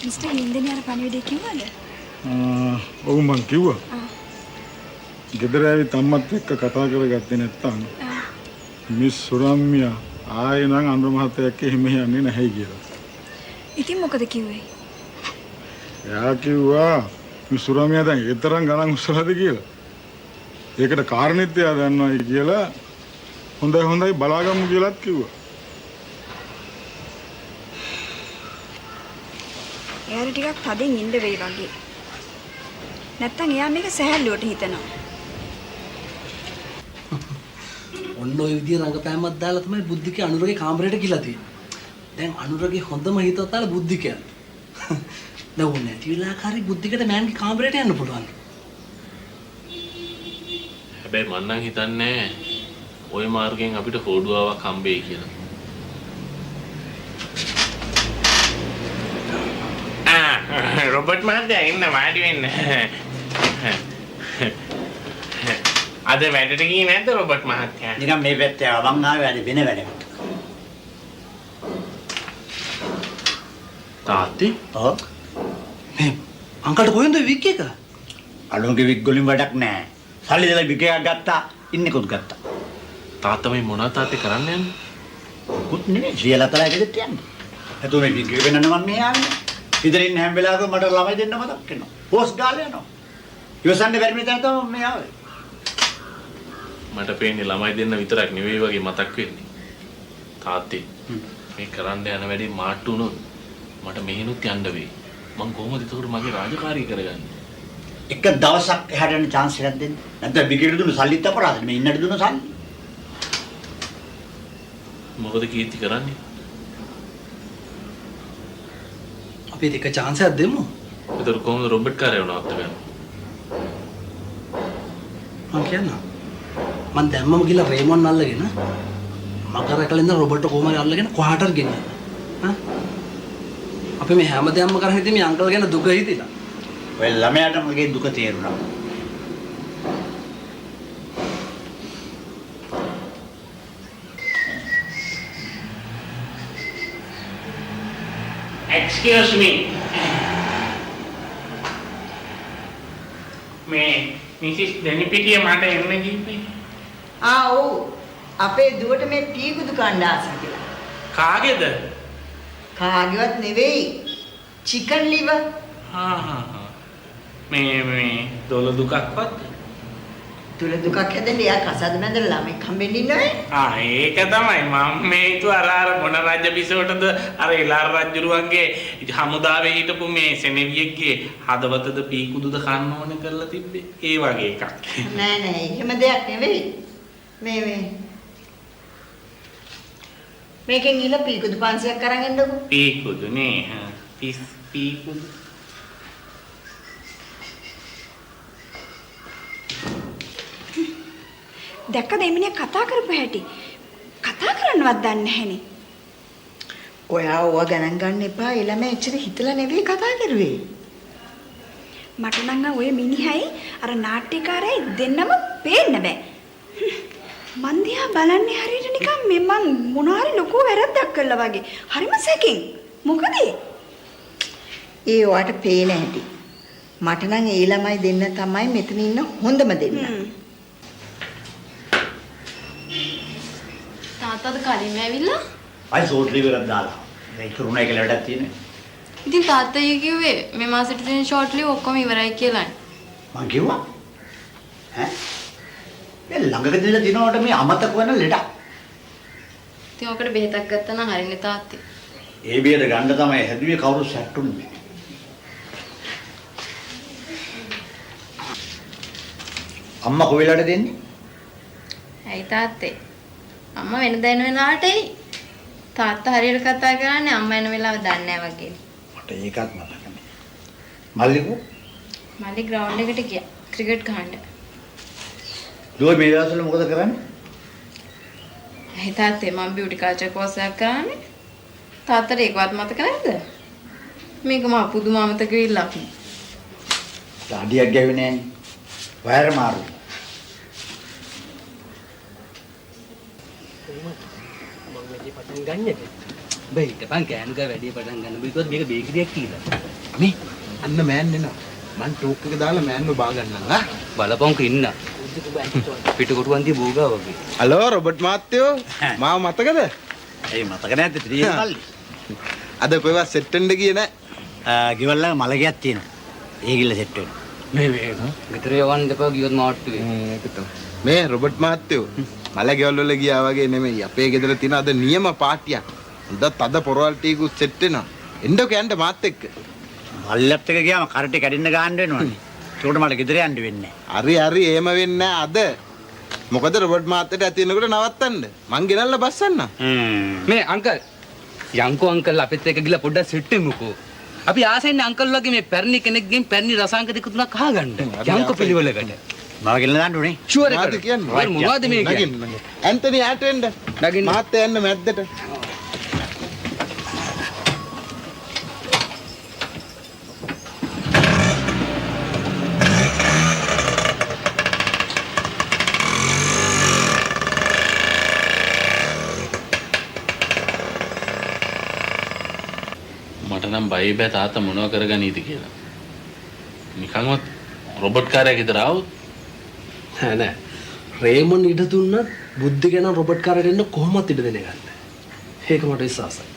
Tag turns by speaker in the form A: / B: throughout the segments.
A: Mister හින්දනේ අර පණිවිඩය කිව්වද?
B: ඔව් මං කිව්වා. ගෙදර ඇවිත් අම්මත් එක්ක කතා කරගත්තේ නැත්තම් මිස් සුරම්මියා ආයෙ නම් අනුර මහත්තයා එක්ක එහෙම යන්නේ නැහැ කියලා.
A: ඉතින් මොකද කිව්වේ?
B: එයා කිව්වා මිස් සුරම්මියා දැන් ඒ තරම් ගණන් උස්සලාද කියලා. ඒකට කාරණෙත් එයා දන්නවයි කියලා හොඳයි බලාගමු කියලාත් කිව්වා.
A: එයාට ටිකක් තදින් ඉන්න වෙයි වගේ. නැත්තම් එයා මේක සැහැල්ලුවට හිතනවා.
C: ඔන්න ඔය විදිය රංගපෑමක් දාලා තමයි බුද්ධිකේ අනුරගේ කාමරයට ගිහලා තියෙන්නේ. දැන් අනුරගේ හොඳම හිතවතාල බුද්ධිකයා. දැන් ඕනේ නැති වෙලාවකරි බුද්ධිකට මෑන්ගේ කාමරයට යන්න පුළුවන්.
D: හැබැයි මං නම් හිතන්නේ ওই මාර්ගයෙන් අපිට හොඩුවාවක් හම්බෙයි කියලා. රොබර්ට් මහත්තයා ඉන්න වාඩි වෙන්න. අද වැඩට ගියේ නැද්ද රොබර්ට් මහත්තයා?
E: නිකන් මේ පැත්තේ මං ආවේ වැඩ වෙන වැඩකට.
D: තාත්තේ?
E: ඔව්.
C: මේ අංකල්ට කොහෙන්ද වික් එක?
E: අලුන්ගේ වික් වලින් වැඩක් නැහැ. සල්ලි දෙලා වික් එකක් ගත්තා, ඉන්නේකුත් ගත්තා.
D: තාත්තා මේ මොනවා තාත්තේ කරන්න යන්නේ?
E: කුත් නෙමෙයි සියලා තලා ගෙදරට යන්නේ. එතකොට මේ වික් එක වෙනන්න මම මේ ආවේ. ඉදිරින් හැම වෙලාවකම මට ළමයි දෙන්න මතක් වෙනවා. පෝස්ට් ගාලා යනවා. ඉවසන්නේ බැරි නිසා තමයි මේ ආවේ.
D: මට පේන්නේ ළමයි දෙන්න විතරක් නෙවෙයි වගේ මතක් වෙන්නේ. තාත්තේ මේ කරන්න යන වැඩේ මාට්ටු වුණොත් මට මෙහෙනුත් යන්න වෙයි. මං කොහොමද ඒකට මගේ රාජකාරිය කරගන්නේ?
E: එක දවසක් එහාට යන chance එකක් දෙන්න. නැත්නම් විකේට දුන්න සල්ලිත් අපරාධ. මේ ඉන්නට දුන්න සල්ලි.
D: මොකද කීර්ති කරන්නේ?
C: අපි එක chance එකක් දෙමු.
D: ඒතර කොහොමද රොබර්ට් කාර්යය වුණාත් ගන්න?
C: මං කියන්නම්. මං දැම්මම ගිහලා රේමොන් අල්ලගෙන මග රැකලා ඉඳන් රොබර්ට් කොහොම හරි අල්ලගෙන කොහාටද ගෙනියන්න. හා? අපි මේ හැමදේම කරන් හිටියේ මේ අංකල් ගැන දුක හිතිලා.
E: ඔය ළමයාට මගේ දුක තේරුණා.
F: Excuse me. මේ මිසිස් දෙනිපිටිය මට එන්න කිව්වේ.
G: ඔව්. අපේ දුවට මේ පීකුදු කණ්ඩ ආසයි කියලා.
F: කාගේද?
G: කාගේවත් නෙවෙයි. Chicken liver.
F: මේ දොළ දුකක්වත්?
G: තුල දුකක් හැදෙන්න එයා කසාද බැඳලා ළමෙක් හම්බෙන්න ඉන්නවනේ.
F: ඒක තමයි මම මේ හිතුව අර මොන රාජ්‍ය බිසවටද අර එලාර රජුරුවන්ගේ හමුදාවේ හිටපු මේ සෙනෙවියෙක්ගේ හදවතද පීකුදුද කන්න ඕනේ කරලා තිබ්බේ. ඒ වගේ එකක්.
G: නෑ එහෙම දෙයක් නෙවෙයි. මේකෙන් ගිහලා පීකුදු 500ක් අරන් එන්නකෝ.
F: පීකුදු නේ. පීකුදු.
A: දැක්කද එමිනේ කතා කරපු හැටි? කතා කරන්නවත් දන්නේ නැහෙනේ.
G: ඔයා ඕවා ගණන් ගන්න එපා. ළමයා එච්චර හිතලා නෙවෙයි කතා කරුවේ.
A: මට නම් ඔය මිනිහයි අර නාට්‍යකාරයයි දෙන්නම පේන්න බෑ. මන් දිහා බලන්නේ හරියට නිකන් මං මොනාරි ලොකු වැරද්දක් කළා වගේ. හරිම සැකෙන්. මොකද
G: ඒ ඔයාට පේන හැටි. මට නම් ඒ ළමයි දෙන්න තමයි මෙතන ඉන්න හොඳම දෙන්න.
H: තාත්තද කලින්ම ඇවිල්ලා?
E: අය සෝට් ලිවරක් දාලා. මේ කරුණා කියලා වැඩක් තියෙනවා.
H: ඉතින් තාත්තා කිව්වේ මේ මාසෙට තියෙන ෂෝට් ලිව් ඔක්කොම ඉවරයි කියලා.
E: මං කිව්වා ඈ මේ ළඟකදී ඉඳලා දිනවට මේ අමතක වෙන ලෙඩක්.
H: ඉතින් ඔකට බෙහෙතක් ගත්තා නම් හරිනේ තාත්තේ.
E: ඒ බියද ගන්න තමයි හැදුවේ කවුරු සැට්ටුන්නේ. අම්මා කොහෙලට දෙන්නේ?
H: ඇයි තාත්තේ? අම්මා වෙනදා එන වෙලාවට එයි. තාත්තා හරියට කතා කරන්නේ අම්මා එන වෙලාව දන්නේ නැහැ වගේ.
E: මට ඒකත් මතක නෑ. මල්ලිකෝ?
H: මල්ලි ග්‍රවුන්ඩ් එකට ගියා ක්‍රිකට් ගහන්න.
E: දුව මේ දවස්වල මොකද කරන්නේ?
H: ඇයි තාත්තේ මම බියුටි කල්චර් කෝස් එකක් කරන්නේ. තාත්තට ඒකවත් මතක නැද්ද? මේක මා පුදුම අමතක වෙilla.
E: ඩාඩියක් ගැව්වේ නෑනේ. වයර් මාරු.
C: මම මේ පටන් ගන්නද? බයි හිටපන් කෑනුක වැඩි පටන් ගන්න බිකෝස් මේක බේකරියක් කියලා.
I: මේ අන්න මෑන් එනවා. මං ටෝක් එක දාලා මෑන්ව බා ගන්නම් ආ.
C: බලපංක ඉන්න. පිටකොටුවන් තිය බෝගා වගේ.
I: හලෝ රොබර්ට් මාත්‍යෝ. මාව මතකද?
E: ඒ මතක නැද්ද ත්‍රියේ මල්ලි?
I: අද කොයිවත් සෙට් වෙන්න ගියේ නැහැ.
E: ගෙවල් ළඟ මලගයක් තියෙනවා. ඒ ගිල්ල සෙට් වෙනවා.
C: මේ ගෙදර යවන්න දෙපා ගියොත් මාට්ටුවේ.
I: ඒක තමයි. මේ රොබර්ට් මාත්‍යෝ මල ගෙවල් වල ගියා වගේ නෙමෙයි. අපේ ගෙදර තියෙන අද නියම පාටියක්. හොඳත් අද පොරවල් ටීකුත් සෙට් වෙනවා. එන්නක යන්න මාත් එක්ක.
E: මල්ලත් එක ගියාම කරටේ කැඩෙන්න ගන්න වෙනවනේ. ඒකට මට ගෙදර යන්න වෙන්නේ
I: හරි හරි එහෙම වෙන්නේ අද. මොකද රොබර්ට් මාත්‍යට ඇති වෙනකොට නවත්තන්න. මං ගෙනල්ලා බස්සන්න.
C: මේ අංකල් යංකෝ අංකල් අපිත් එක්ක ගිහලා පොඩ්ඩක් සෙට් වෙමුකෝ. අපි ආසෙන්නේ අංකල් වගේ මේ පැරණි කෙනෙක්ගෙන් පැරණි රසායනික දෙක තුනක් අහගන්න. යංකෝ පිළිවෙලකට.
E: මම ගෙනල්ලා දාන්න උනේ.
C: ෂුවර්
I: මොනවද
C: එකට.
I: කියන්නේ?
C: මොනවද මේ කියන්නේ?
I: නගින්න. ඇන්තනි ඈට එන්න.
C: නගින්න.
I: මාත් යන්න මැද්දට.
D: මට නම් බයි බෑ තාත්තා මොනව කරගනීද කියලා. නිකන්වත් රොබර්ට් කාර්යයක් විතර ආවොත්
C: නෑ නෑ. රේමන් ඉඩ දුන්නත් බුද්ධි ගැන රොබර්ට් කාර්යයට එන්න කොහොමවත් ඉඩ දෙන්නේ නැහැ. ඒක මට විශ්වාසයි.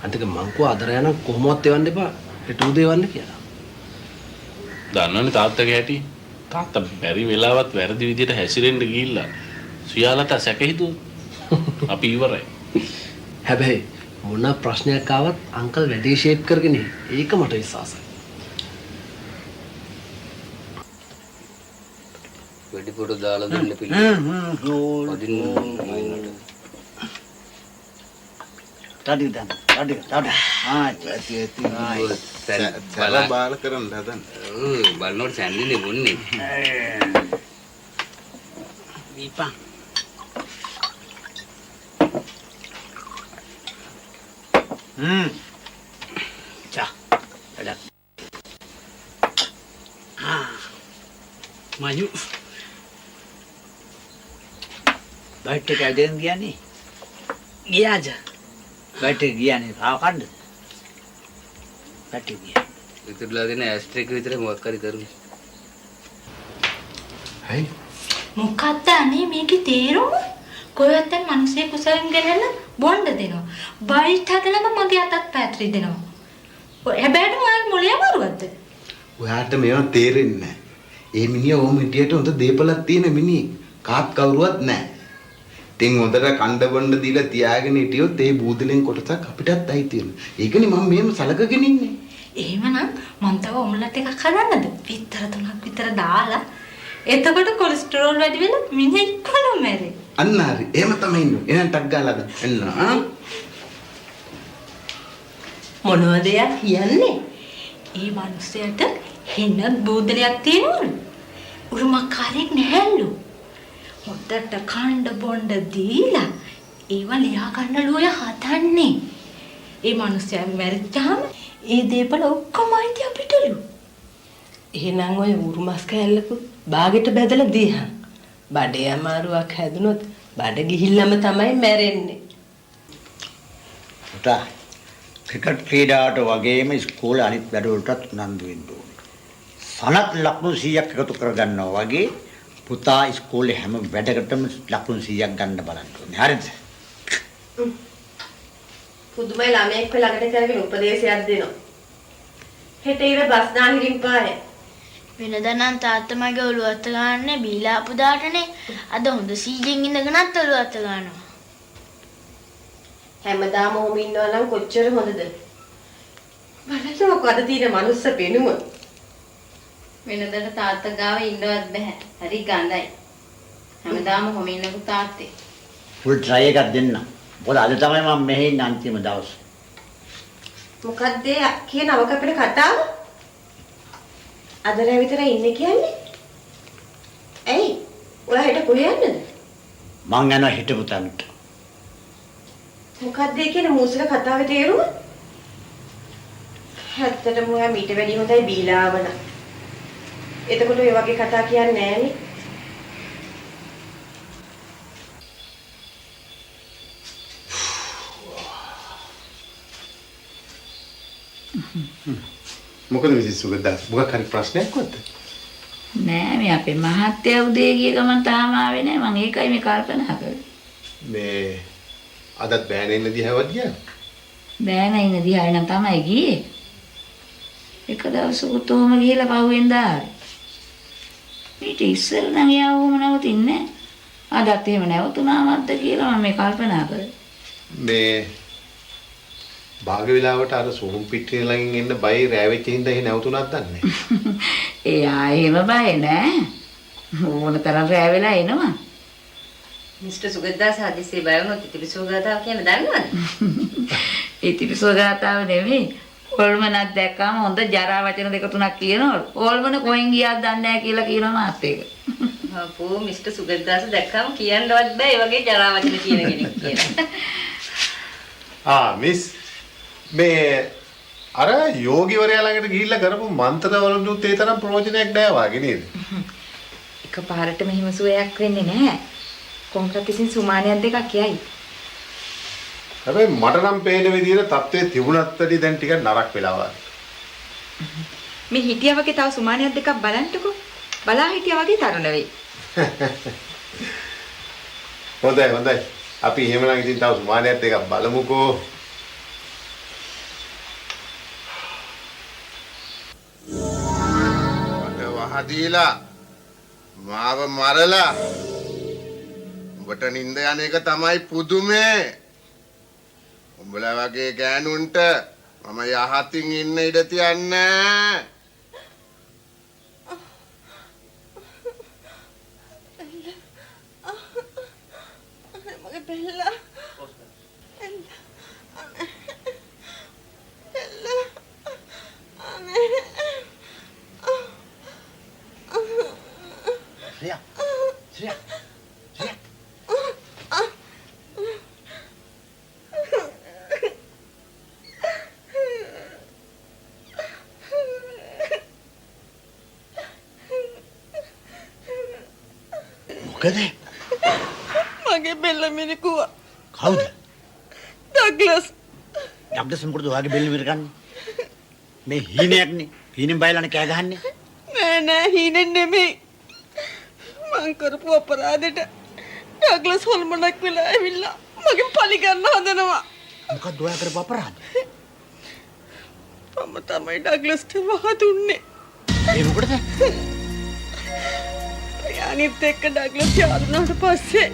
C: අන්තික මං කෝ අදර යන කොහොමවත් එවන්න එපා. හෙට උදේ එවන්න කියලා.
D: දන්නවනේ තාත්තගේ හැටි. තාත්තා බැරි වෙලාවත් වැරදි විදියට හැසිරෙන්න ගිහිල්ලා සියාලට සැක හිතුවොත් අපි ඉවරයි.
C: හැබැයි මොන ප්‍රශ්නයක් ආවත් අංකල් වැඩේ ෂේප් කරගෙන ඒක මට විශ්වාසයි. වැඩිපුර දාලා දෙන්න පිළිගන්න.
E: තාඩි දාන්න. තාඩි.
I: ඇති සැල බාල කරන්න හදන්න.
C: බලනකොට සැන්ඩිනේ බොන්නේ.
E: දීපා. චා. එඩක්. මයු. බයිට් එක ඇදෙන් ගියානේ. ගියාද? බයිට් එක ගියානේ. ආව කණ්ඩ. බයිට් එක ගියා.
C: විතරලා දෙන ඇස්ට්‍රික් විතර මොකක් හරි කරු.
I: හයි.
J: මොකක්ද අනේ මේකේ තේරුම? කොහෙවත් මිනිස්සේ කුසලෙන් ගෙනල්ලා බොණ්ඩ දෙනවා. බයිට් හදලම මගේ අතත් පැටරි දෙනවා. හැබැයි මම මොලේ අමාරුවක්ද?
I: ඔයාට මේවා තේරෙන්නේ නැහැ. ඒ මිනිහා ඕම හිටියට හොඳ දේපලක් තියෙන මිනිහෙක්. කාත් කවුරුවත් නැහැ. ඉතින් හොඳට කණ්ඩ බොණ්ඩ දීලා තියාගෙන හිටියොත් ඒ බූදලෙන් කොටසක් අපිටත් අයිති වෙනවා. ඒකනේ මම මෙහෙම සලකගෙන ඉන්නේ.
J: එහෙමනම් මම තව ඔම්ලට් එකක් හදන්නද? පිටර 3ක් විතර දාලා. එතකොට කොලෙස්ටරෝල් වැඩි වෙලා මිනිහ ඉක්කොලම මැරේ.
I: අන්න හරි. එහෙම තමයි ඉන්නේ. එහෙනම් ටක් ගාලාද? එන්න.
J: මොනවද යා කියන්නේ? ඒ මිනිස්සයාට හෙන්න බූදලයක් තියෙනවලු. උරුමකාරයෙක් නැහැලු. හොද්දට කණ්ඩ බොණ්ඩ දීලා ඒව ලියා ගන්නලු ඔය හදන්නේ. ඒ මිනිස්සයා මැරිච්චාම ඒ දේපල ඔක්කොම අයිති අපිටලු. එහෙනම් ඔය උරුමස් කෑල්ලකුත් බාගෙට බෙදලා දීහන්. බඩේ අමාරුවක් හැදුනොත් බඩ ගිහිල්ලාම තමයි මැරෙන්නේ.
E: පුතා ක්‍රිකට් ක්‍රීඩාවට වගේම ඉස්කෝලේ අනිත් වැඩවලටත් උනන්දු වෙන්න ඕනේ. සනත් ලකුණු 100ක් එකතු කරගන්නවා වගේ පුතා ඉස්කෝලේ හැම වැඩකටම ලකුණු 100ක් ගන්න බලන්න ඕනේ. හරිද?
H: පුදුමයි ළමයෙක් ළඟට කරගෙන උපදේශයක් දෙනවා. හෙට ඉර බස් දාහිරින් පාරේ.
K: වෙනදා නම් තාත්තා මගේ ඔළුව අත ගන්නනේ බීලා ආපු දාටනේ. අද හොඳ සීජෙන් ඉඳගෙනත් ඔළුව අත ගන්නවා.
H: හැමදාම ඔහොම ඉන්නවා නම් කොච්චර හොඳද? බලන්න මොකද තියෙන මනුස්ස පෙනුම.
J: වෙනදට තාත්තා ගාව ඉන්නවත් බෑ. හරි ගඳයි. හැමදාම කොහොම ඉන්නකෝ තාත්තේ.
E: ෆුල් ට්‍රයි එකක් දෙන්න. මොකද අද තමයි මම මෙහෙ ඉන්න අන්තිම දවස්.
H: මොකද්ද කියන අවකපෙන කතාව? අද රැ විතර ඉන්නේ කියන්නේ? ඇයි? ඔයා හෙට කොහේ යන්නද?
E: මං යනවා හිටපු තැනට.
H: මොකද්ද කියන මූසල කතාවේ තේරුම? ඇත්තටම ඔයා මීට වැඩි හොඳයි බීලා ආවන. එතකොට ඔය වගේ කතා කියන්නේ නෑනේ.
I: මොකද මිසිස් සුගතදාස මොකක් හරි ප්‍රශ්නයක් වත්ද?
L: නෑ මේ අපේ මහත්තයා උදේ ගිය ගමන් තාම ආවේ නෑ. මම ඒකයි මේ කල්පනා කරේ.
I: මේ අදත් බෑනේ ඉන්න දිහාවත් ගියා.
L: බෑන ඉන්න දිහා නම් තමයි ගියේ. එක දවසක තෝම ගිහලා පහුවෙන්ද ආවේ. ඊට ඉස්සෙල් නම් යාවම නවතින්නේ නෑ. අදත් එහෙම නැවතුනාමත්ද කියලා මම මේ කල්පනා කරේ.
I: මේ භාග වෙලාවට අර සෝම් පිටින ළඟින් එන්න බයි රෑවෙච්ච හින්දා එහෙ නැවතුණාද දන්නේ නැහැ.
L: එයා එහෙම බය නෑ. ඕන තරම් රෑ වෙලා එනවා.
M: මිස්ටර් සුගතදාස හදිස්සියේ බය වුණොත් ඉතිපිසෝ ගාතාව කියන දන්නවද?
L: ඉතිපිසෝ ගාතාව නෙමෙයි. ඕල්මනක් දැක්කම හොඳ ජරා වචන දෙක තුනක් කියනවලු. ඕල්මන කොහෙන් ගියාද දන්නේ නැහැ කියලා කියනවා මාත් ඒක.
M: අපෝ මිස්ටර් සුගතදාස දැක්කම කියන්නවත් බෑ ඒ වගේ ජරා වචන කියන කෙනෙක් කියලා.
I: මිස් මේ අර යෝගිවරයා ළඟට ගිහිල්ලා කරපු මන්ත්‍රවලුත් ඒ තරම් ප්‍රයෝජනයක් නැහැ වාගේ නේද?
A: එකපාරට මෙහිම සුවයක් වෙන්නේ නැහැ. කොහොමද කිසිම සුමානියක් දෙකක් යයි.
I: හැබැයි මට නම් පේන විදිහට තත්ත්වයේ තිබුණත් වැඩි දැන් ටිකක් නරක වෙලා වගේ.
A: මේ හිටියා වගේ තව සුමානියක් දෙකක් බලන්නකෝ. බලා හිටියා වගේ තරුණ වෙයි.
I: හොඳයි. අපි එහෙමනම් ඉතින් තව සුමානියක් දෙකක් බලමුකෝ. මට වහදීලා මාව මරලා උඹට නිින්ද යන එක තමයි පුදුමේ. උඹලා වගේ ගෑනුන්ට මම යහතින් ඉන්න ඉඩ තියන්නේ.
G: මගේ බෙල්ලා
E: මොකද?
G: මගේ බෙල්ල මිරිකුවා.
E: කවුද?
G: ඩග්ලස්.
E: ඩග්ලස් මොකද ඔයාගේ බෙල්ල මිරිකන්නේ? මේ හීනයක්නේ. හීනෙන් බයලානේ කෑ ගහන්නේ.
G: නෑ හීනෙන් නෙමෙයි. මං කරපු අපරාධෙට ඩග්ලස් හොල්මනක් වෙලා ඇවිල්ලා මගෙන් පලි ගන්න හදනවා.
E: මොකක්ද ඔයා කරපු අපරාධ?
G: මම තමයි ඩග්ලස්ට වහ දුන්නේ.
E: ඒ මොකටද?
G: අනිත් එක්ක ඩග්ලස් යාළුනාට පස්සේ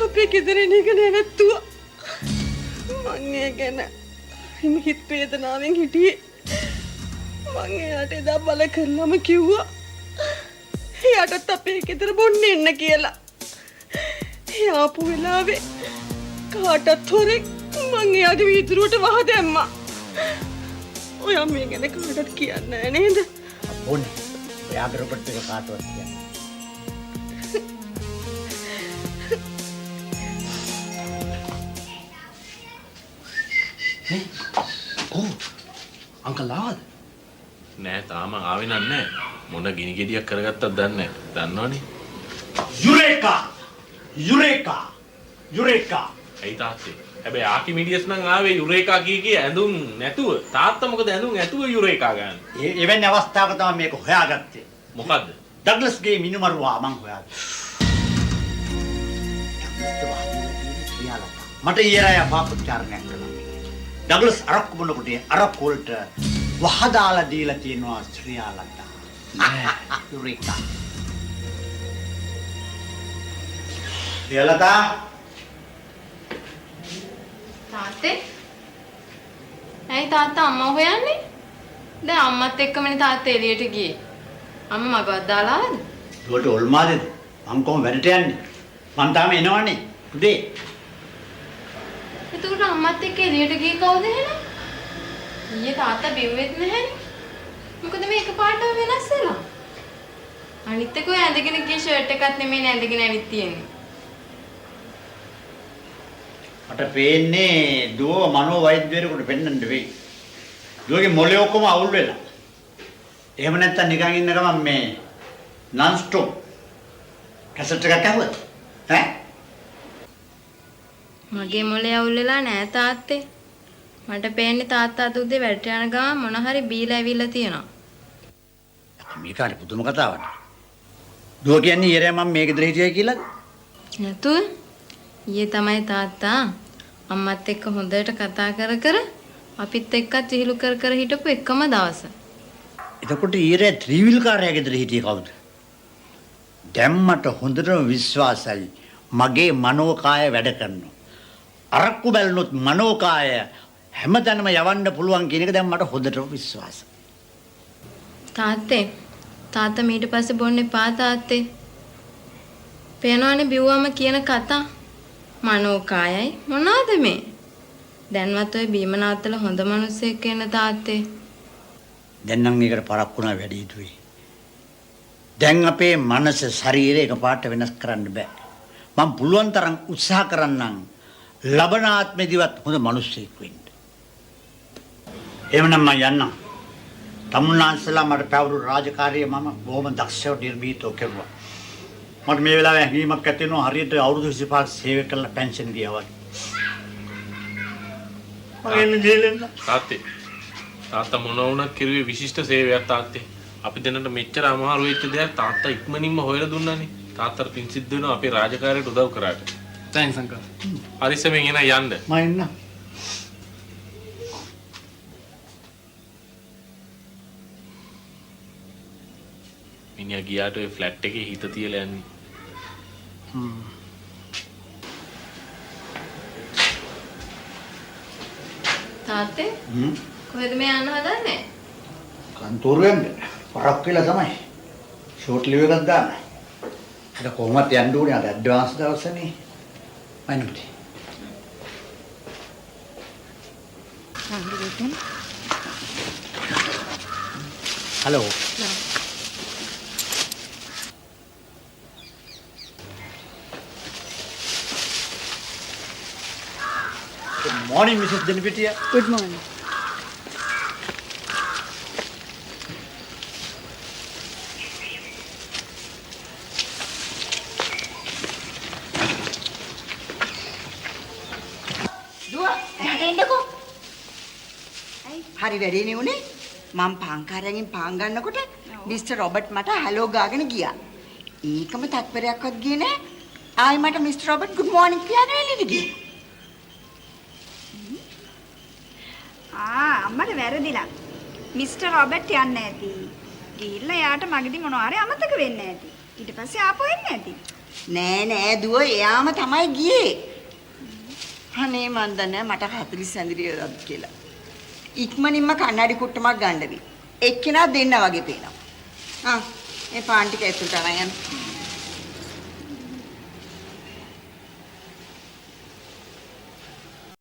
G: අපේ ගෙදර එන එක නැවැත්තුවා. මං ඒ ගැන හිම හිත වේදනාවෙන් හිටියේ. මං එයාට එදා බල කරලම කිව්වා එයාටත් අපේ ගෙදර බොන්න එන්න කියලා. එයා ආපු වෙලාවේ කාටත් හොරෙක් මං එයාගේ වීදුරුවට වහ දැම්මා. ඔයා මේ ගැන කාටවත් කියන්නේ නැහැ නේද?
E: ඕනේ. ඔයාගේ රොබර්ට් එක කාටවත් කියන්නේ.
C: අංකල් ආවද?
D: නෑ තාම ආවේ නෑ. මොන ගිනි ගෙඩියක් කරගත්තද දන්නේ නෑ. දන්නවනේ.
E: යුරේකා.
D: ඇයි තාත්තේ? හැබැයි ආකිමිඩියස් නම් ආවේ යුරේකා කී ඇඳුම් නැතුව. තාත්තා මොකද ඇඳුම් ඇතුව යුරේකා ගන්න?
E: එවැනි අවස්ථාවක තමයි මේක හොයාගත්තේ.
D: මොකද්ද?
E: ඩග්ලස්ගේ මිනුමරුවා මං හොයාගත්තා. මට ඊයරය පාපචාරණයක් කළා. ඩග්ලස් අරක්කු බොනකොට අරක්කු වලට වහදාලා දීලා තියෙනවා ශ්‍රියාලතා. යුරේකා. ශ්‍රියාලතා
H: තාත්තේ ඇයි තාත්තා අම්මා හොයන්නේ? දැන් අම්මත් එක්කමනේ තාත්තා එළියට ගියේ. අම්මා මගවත් දාලා ආවද?
E: උඩට ඔල්මාදේද? මං කොහොම වැඩට යන්නේ? මං තාම එනවනේ. උදේ.
H: එතකොට අම්මත් එක්ක එළියට ගියේ කවුද එහෙනම්? ඊයේ තාත්තා බිව්වෙත් නැහැනේ. මොකද මේ එකපාරටම වෙනස් වෙලා? අනිත් එක ඔය ඇඳගෙන ගිය ෂර්ට් එකක් නෙමෙයි ඇඳගෙන ඇවිත් තියෙන්නේ.
E: මට පේන්නේ දුව මනෝ වෛද්‍යවරයෙකුට පෙන්වන්න වෙයි. දුවගේ මොලේ ඔක්කොම අවුල් වෙලා. එහෙම නැත්තම් නිකන් ඉන්න ගමන් මේ non stop කැසට් එකක් ඇහුවද? ඈ?
H: මගේ මොලේ අවුල් වෙලා නෑ තාත්තේ. මට පේන්නේ තාත්තා අද උදේ වැඩට යන ගමන් මොන හරි බීලා ඇවිල්ලා තියෙනවා.
E: මේක හරි පුදුම කතාවක්. දුව කියන්නේ ඊරේ මම මේ ගෙදර හිටියයි කියලාද?
H: නැතුව ඊයේ තමයි තාත්තා අම්මත් එක්ක හොඳට කතා කර අපිත් එක්කත් විහිළු කර හිටපු එකම දවස.
E: එතකොට ඊරේ ත්‍රිවිල් කාර්යය ගෙදර හිටියේ කවුද? දැන් මට හොඳටම විශ්වාසයි මගේ මනෝකාය වැඩ කරනවා. අරක්කු බැලනොත් මනෝකාය හැමතැනම යවන්න පුළුවන් කියන එක දැන් මට හොඳටම විශ්වාසයි.
H: තාත්තා ඊට පස්සේ බොන්න එපා තාත්තේ. පේනවනේ බිව්වම කියන කතා. මනෝකායයි මොනවාද මේ? දැන්වත් ඔය බීම නවත්තලා හොඳ මිනිස්සෙක් වෙන්න තාත්තේ.
E: දැන් නම් ඒකට පරක්කුණා වැඩි යුතුයි. දැන් අපේ මනස ශරීරය එකපාරට වෙනස් කරන්න බෑ. මම පුළුවන් තරම් උත්සාහ කරන්නම් ලබන ආත්මෙදිවත් හොඳ මිනිස්සෙක් වෙන්න. එහෙමනම් මම යන්නම්. තමුන්නාන්සලා මට පැවරු රාජකාරිය මම බොහොම දක්ෂව නිර්භීතව කෙරුවා. මට මේ වෙලාවේ හැඟීමක් ඇති වෙනවා හරියට අවුරුදු 25ක් සේවය කළා පෙන්ෂන් ගියා වගේ. මම ජීලෙන්න.
D: තාත්තා මොන වුණත් කිරුවේ විශිෂ්ට සේවයක් තාත්තේ. අපි දෙන්නට මෙච්චර අමාරු වෙච්ච දෙයක් තාත්තා ඉක්මනින්ම හොයලා දුන්නානේ. තාත්තට පින් සිද්ධ වෙනවා අපේ රාජකාරියට උදව් කරාට.
C: Thanks uncle.
D: හරිසමෙන් එන යන්න.
E: මම එන්න.
D: මිනිහා ගියාට ඔය ෆ්ලැට් එකේ හිත තියලා යන්නේ.
H: තාත්තේ කොහෙද මේ යන්න හදන්නේ?
E: කන්තෝරුවෙන් පරක් වෙලා තමයි. ෂෝට් ලිව් එකක් දාන්න. ඒක කොහොමද යන්න ඕනේ අද ඇඩ්වාන්ස් දවසනේ. Mind. Hello. Good morning, Mrs. Denipitia.
G: Good morning.
N: හරි වැඩේනේ උනේ. මම පාංකාරයෙන් පාන් ගන්නකොට මිස්ටර් රොබර්ට් මට හලෝ ගාගෙන ගියා. ඒකම තත්පරයක්වත් ගියේ නෑ. ආයි මට මිස්ටර් රොබර්ට් good morning කියන එළියට ගියා.
A: අම්මට වැරදිලා. මිස්ටර් රොබර්ට් යන්නේ නැති. ගිහිල්ලා යාට මගදී මොනවා හරි අමතක වෙන්නේ නැති. ඊට පස්සේ ආපහු එන්නේ නැති.
N: නෑ දුව එයාම තමයි ගියේ. අනේ මන් දන්නේ මට 40 සැඳිරියද කියලා. ඉක්මනින්ම කන්නඩි කුට්ටමක් ගන්න බි. එක්කෙනා දෙන්න වගේ පේනවා. මේ පාන් ටික ඇතුළට අරන් යන්න.